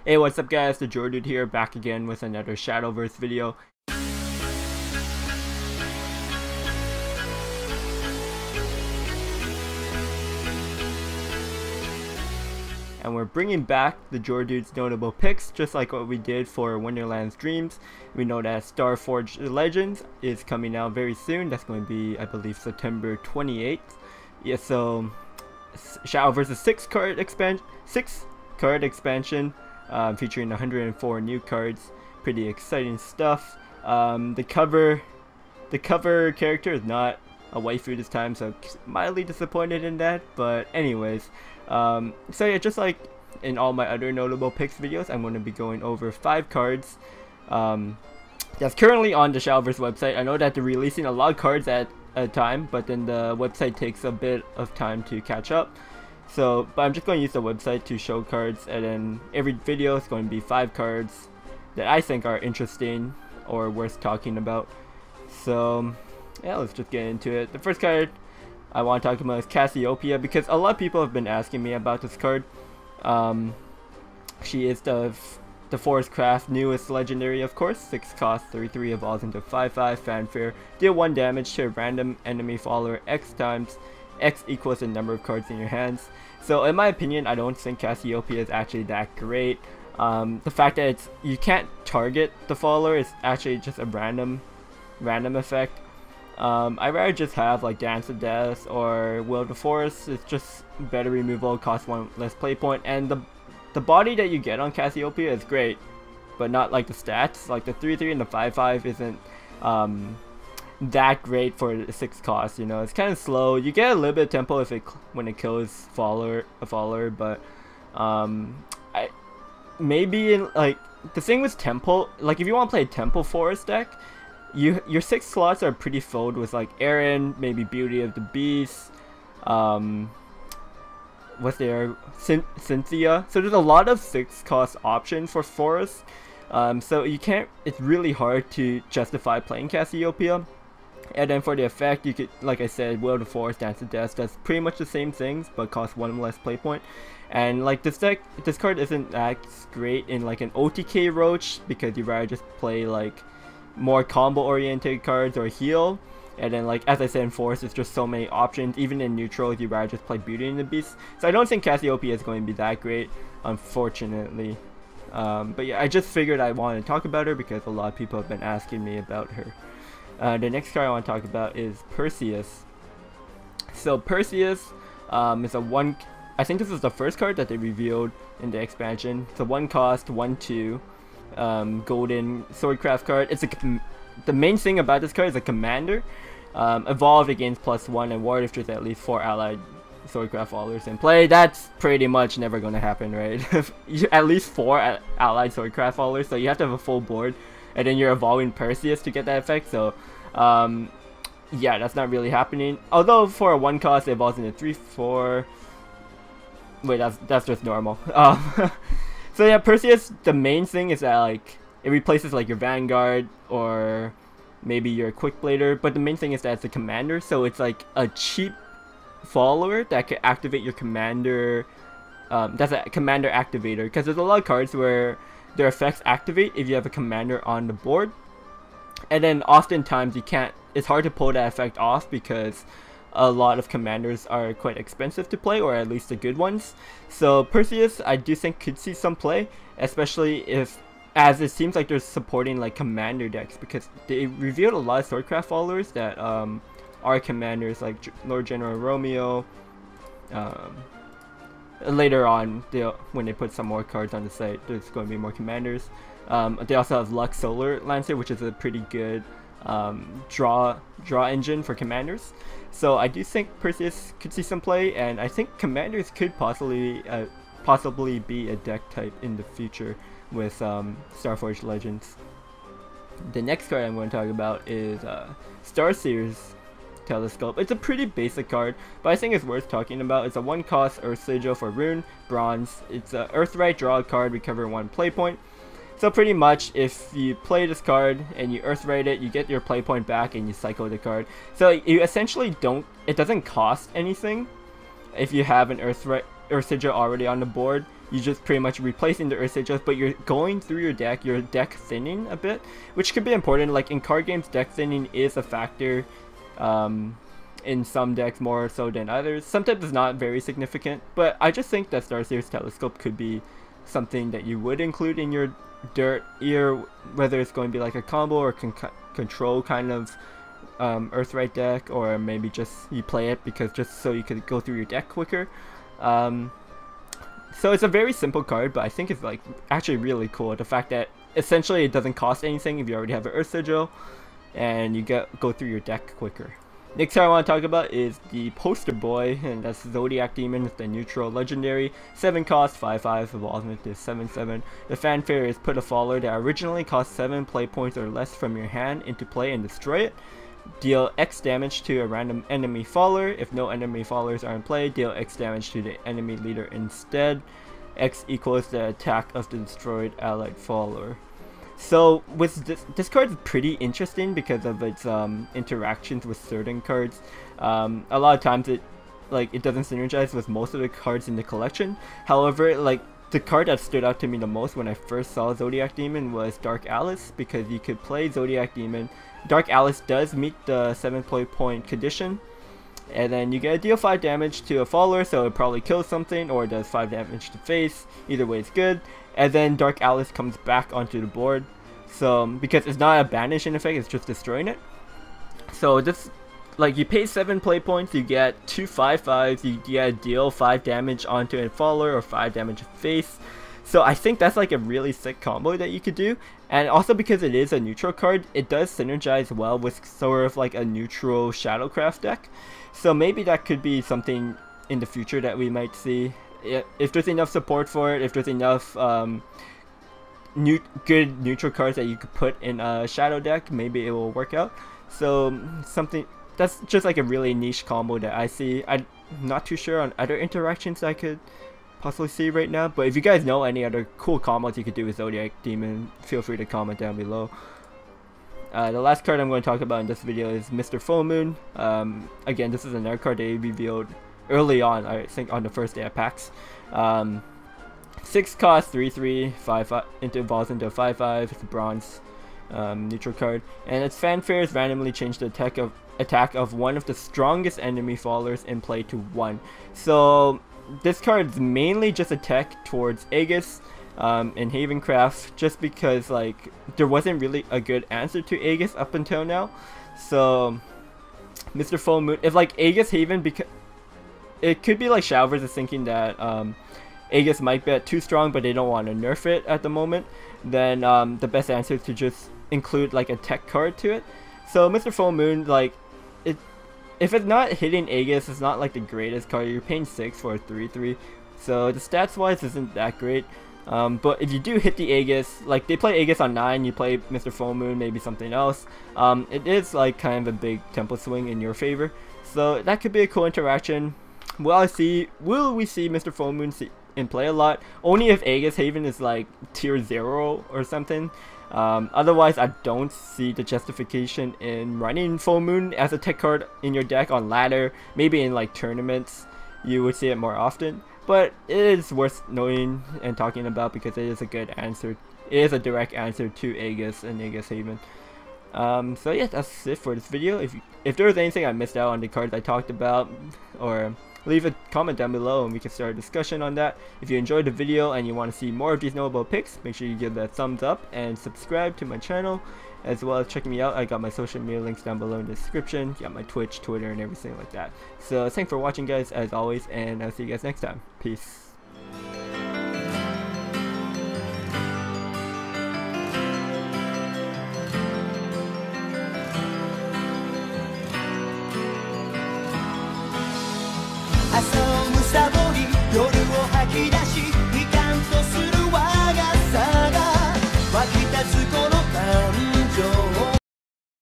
Hey, what's up guys, the Jordude here, back again with another Shadowverse video. And we're bringing back the Jordude's notable picks, just like what we did for Wonderland's Dreams. We know that Starforged Legends is coming out very soon. That's going to be, I believe, September 28th. Yeah, so Shadowverse 6 card expansion. Featuring 104 new cards. Pretty exciting stuff. The cover character is not a waifu this time, so mildly disappointed in that. But anyways, so yeah, just like in all my other notable picks videos, I'm going to be going over 5 cards that's currently on the Shadowverse website. I know that they're releasing a lot of cards at a time, but then the website takes a bit of time to catch up. So, but I'm just going to use the website to show cards, and then every video is going to be 5 cards that I think are interesting or worth talking about. So, yeah, let's just get into it. The first card I want to talk about is Cassiopeia, because a lot of people have been asking me about this card. She is the Forest Craft newest legendary, of course. 6 cost, 3/3, evolves into 5/5, fanfare. Deal 1 damage to a random enemy follower X times. X equals the number of cards in your hands. So in my opinion, I don't think Cassiopeia is actually that great. The fact that you can't target the follower is actually just a random effect. I'd rather just have like Dance of Death or Will of the Forest. It's just better removal, costs 1 less play point, and the body that you get on Cassiopeia is great, but not like the stats. Like the 3/3 and the 5/5 isn't that great for the 6 cost. You know, it's kind of slow. You get a little bit of tempo when it kills a follower, but maybe in like the thing with tempo, like if you want to play a tempo forest deck, your 6 slots are pretty filled with like Aaron, maybe Beauty of the Beast, what's there, Cynthia. So there's a lot of 6 cost options for forest. So you can't. It's really hard to justify playing Cassiopeia. And then for the effect, you could, like I said, Will of the Forest, Dance of Death does pretty much the same things, but costs 1 less play point. And like this card isn't that great in like an OTK Roach, because you'd rather just play like more combo oriented cards or heal. And then like as I said, in Forest, it's just so many options. Even in neutral, you'd rather just play Beauty and the Beast. So I don't think Cassiopeia is going to be that great, unfortunately. But yeah, I just figured I wanted to talk about her because a lot of people have been asking me about her. The next card I want to talk about is Perseus. So Perseus is a 1. I think this is the first card that they revealed in the expansion. It's a 1 cost, 1/2, golden swordcraft card. It's the main thing about this card is a commander. Evolved against +1 and ward if there's at least 4 allied swordcraft followers in play. That's pretty much never going to happen, right? At least 4 allied swordcraft followers, so you have to have a full board. And then you're evolving Perseus to get that effect, so yeah, that's not really happening. Although for a 1 cost it evolves into 3/4. Wait, that's just normal. So yeah, Perseus, the main thing is that like it replaces like your Vanguard or maybe your Quick Blader, but the main thing is that it's a commander, so it's like a cheap follower that can activate your commander. That's a commander activator, because there's a lot of cards where their effects activate if you have a commander on the board, and then oftentimes it's hard to pull that effect off because a lot of commanders are quite expensive to play, or at least the good ones. So Perseus, I do think, could see some play, especially as it seems like they're supporting like commander decks, because they revealed a lot of swordcraft followers that are commanders, like Lord General Romeo. Later on, when they put some more cards on the site, there's going to be more commanders. They also have Lux Solar Lancer, which is a pretty good draw engine for commanders. So I do think Perseus could see some play, and I think commanders could possibly be a deck type in the future with Starforged Legends. The next card I'm going to talk about is Starseer's Telescope. It's a pretty basic card, but I think it's worth talking about. It's a 1 cost Earth Sigil for Rune, Bronze. It's a Earthright, draw a card, recover 1 play point. So pretty much, if you play this card and you Earthright it, you get your play point back and you cycle the card. So you essentially it doesn't cost anything if you have an Earth Sigil already on the board. you just pretty much replacing the Earth Sigils, but you're going through your deck thinning a bit, which could be important. Like in card games, deck thinning is a factor. In some decks more so than others. Sometimes it's not very significant, but I just think that Starseer's Telescope could be something that you would include in your dirt, whether it's going to be like a combo or control kind of Earthright deck, or maybe just you play it because just so you could go through your deck quicker. So it's a very simple card, but I think it's like actually really cool. The fact that essentially it doesn't cost anything if you already have an Earth Sigil, and you go through your deck quicker. Next card I want to talk about is the poster boy, and that's Zodiac Demon with the neutral legendary. 7 cost, 5/5, evolves into 7/7. The fanfare is put a follower that originally cost 7 play points or less from your hand into play and destroy it. Deal X damage to a random enemy follower. If no enemy followers are in play, deal X damage to the enemy leader instead. X equals the attack of the destroyed allied follower. So with this card is pretty interesting because of its interactions with certain cards. A lot of times it doesn't synergize with most of the cards in the collection. However, like the card that stood out to me the most when I first saw Zodiac Demon was Dark Alice, because you could play Zodiac Demon. Dark Alice does meet the 7 play point condition, and then you get to deal 5 damage to a follower, so it probably kills something or it does 5 damage to face. Either way it's good. And then Dark Alice comes back onto the board, so because it's not a banishing effect, it's just destroying it. So this, like, you pay 7 play points, you get 2 5/5s, you get deal 5 damage onto a follower or 5 damage to face. So I think that's like a really sick combo that you could do. And also because it is a neutral card, it does synergize well with sort of like a neutral Shadowcraft deck. So maybe that could be something in the future that we might see. If there's enough support for it, if there's enough good neutral cards that you could put in a shadow deck, maybe it will work out. So something that's just like a really niche combo that I see. I'm not too sure on other interactions I could possibly see right now, but if you guys know any other cool combos you could do with Zodiac Demon, feel free to comment down below. The last card I'm going to talk about in this video is Mr. Full Moon. Again, this is another card they revealed early on, I think on the first day of PAX. 6 cost, 3/3, 5/5, evolves into a 5/5. It's a bronze neutral card, and its fanfare is randomly change the attack of one of the strongest enemy followers in play to 1. So this card is mainly just a tech towards Aegis and Havencraft, just because like there wasn't really a good answer to Aegis up until now. So Mr. Full Moon, if like Aegis Haven, because it could be like Shadowverse is thinking that Aegis might be too strong, but they don't want to nerf it at the moment, then the best answer is to just include like a tech card to it. So Mr. Full Moon, like if it's not hitting Aegis, it's not like the greatest card. You're paying 6 for a 3/3, so the stats wise isn't that great. But if you do hit the Aegis, like they play Aegis on 9, you play Mr. Full Moon, maybe something else, it is like kind of a big tempo swing in your favor. So that could be a cool interaction. Will we see Mr. Full Moon in play a lot? Only if Aegis Haven is like tier 0 or something. Otherwise, I don't see the justification in running Full Moon as a tech card in your deck on ladder. Maybe in like tournaments you would see it more often, but it is worth knowing and talking about because it is a good answer. It is a direct answer to Aegis and Aegis Haven. So yeah, that's it for this video. If there was anything I missed out on the cards I talked about, or leave a comment down below and we can start a discussion on that. If you enjoyed the video and you want to see more of these knowable picks, make sure you give that a thumbs up and subscribe to my channel, as well as checking me out. I got my social media links down below in the description. Got my Twitch, Twitter, and everything like that. So thanks for watching, guys, as always, and I'll see you guys next time. Peace. I saw